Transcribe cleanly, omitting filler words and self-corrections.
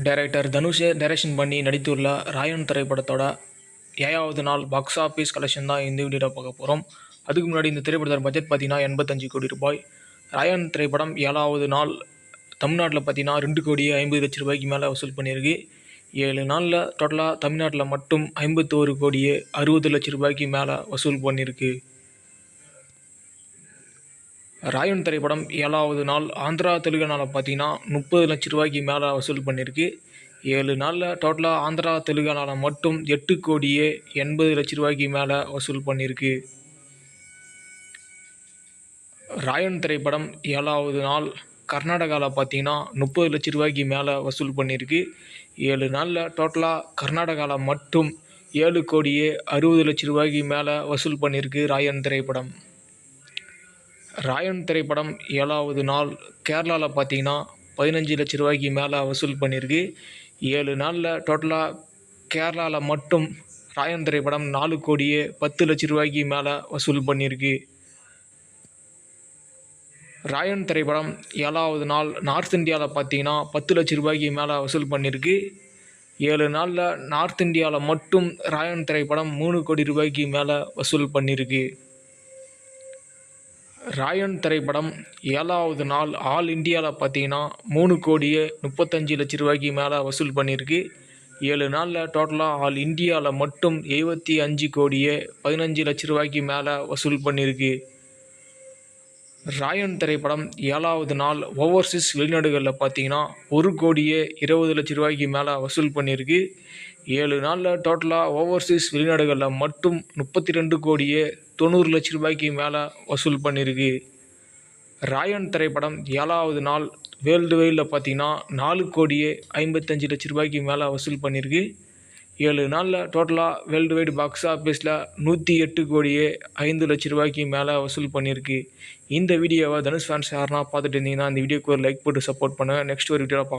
Director Dhanush direction பண்ணி நடித்துள்ள ராயன் திரைப்படத்தோட 7வது நாள் பாக்ஸ் ஆஃபீஸ் கலெக்ஷன் தான் இந்த வீடியோவில் பார்க்க போகிறோம். அதுக்கு முன்னாடி இந்த திரைப்படத்தோட பட்ஜெட் பார்த்தீங்கன்னா 85 கோடி ரூபாய். ராயன் திரைப்படம் 7வது நாள் தமிழ்நாட்டில் பார்த்தீங்கன்னா 2 கோடியே 50 லட்ச ரூபாய்க்கு மேலே வசூல் பண்ணியிருக்கு. 7 நாளில் டோட்டலாக தமிழ்நாட்டில் மட்டும் 51 கோடியே 60 லட்ச ரூபாய்க்கு மேலே வசூல் பண்ணியிருக்கு. ராயன் திரைப்படம் 7வது நாள் ஆந்திரா தெலுங்கானாவில் பார்த்தீங்கன்னா 30 லட்ச ரூபாய்க்கு மேலே வசூல் பண்ணியிருக்கு. 7 நாளில் டோட்டலாக ஆந்திரா தெலுங்கானாவில் மட்டும் 8 கோடியே 80 லட்ச ரூபாய்க்கு மேலே வசூல் பண்ணியிருக்கு. ராயன் திரைப்படம் 7வது நாள் கர்நாடகாவில் பார்த்தீங்கன்னா 30 லட்ச ரூபாய்க்கு மேலே வசூல் பண்ணியிருக்கு. 7 நாளில் டோட்டலாக கர்நாடகாவில் மட்டும் 7 கோடியே 60 லட்ச ரூபாய்க்கு மேலே வசூல் பண்ணியிருக்கு ராயன் திரைப்படம். ராயன் திரைப்படம் 7வது நாள் கேரளாவில் பார்த்தீங்கன்னா 15 லட்ச ரூபாய்க்கு மேலே வசூல் பண்ணியிருக்கு. 7 நாளில் டோட்டலாக கேரளாவில் மட்டும் ராயன் திரைப்படம் 4 கோடியே 10 லட்ச ரூபாய்க்கு மேலே வசூல் பண்ணியிருக்கு. ராயன் திரைப்படம் 7வது நாள் நார்த் இந்தியாவில் பார்த்தீங்கன்னா 10 லட்ச ரூபாய்க்கு மேலே வசூல் பண்ணியிருக்கு. 7 நாளில் நார்த் இந்தியாவில் மட்டும் ராயன் திரைப்படம் 3 கோடி ரூபாய்க்கு மேலே வசூல் பண்ணியிருக்கு. ராயன் திரைப்படம் 7வது நாள் ஆல் இந்தியாவில் பார்த்தீங்கன்னா 3 கோடியே 35 லட்ச ரூபாய்க்கு மேலே வசூல் பண்ணியிருக்கு. 7 நாளில் டோட்டலாக ஆல் இந்தியாவில் மட்டும் 75 கோடியே 15 லட்ச ரூபாய்க்கு மேலே வசூல் பண்ணியிருக்கு. ராயன் திரைப்படம் 7வது நாள் ஓவர்சீஸ் வெளிநாடுகளில் பார்த்தீங்கன்னா 1 கோடியே 20 லட்ச ரூபாய்க்கு மேலே வசூல் பண்ணியிருக்கு. 7 நாளில் டோட்டலாக ஓவர்சீஸ் வெளிநாடுகளில் மட்டும் 32 கோடியே 90 லட்ச ரூபாய்க்கு மேலே வசூல் பண்ணியிருக்கு. ராயன் திரைப்படம் 7வது நாள் வேர்ல்டு வைடில் பார்த்தீங்கன்னா 4 கோடியே 55 லட்ச ரூபாய்க்கு மேலே வசூல் பண்ணியிருக்கு. 7 நாளில் டோட்டலாக வேர்ல்டு வைடு பாக்ஸ் ஆஃபீஸில் 108 கோடியே 5 லட்ச ரூபாய்க்கு மேலே வசூல் பண்ணியிருக்கு. இந்த வீடியோவை தனுஷ் ஃபேன்ஸ் யாருன்னா பார்த்துட்டு இருந்தீங்கன்னா இந்த வீடியோக்கு ஒரு லைக் போட்டு சப்போர்ட் பண்ணுங்கள். நெக்ஸ்ட் ஒரு வீடியோவில் பார்க்கலாம்.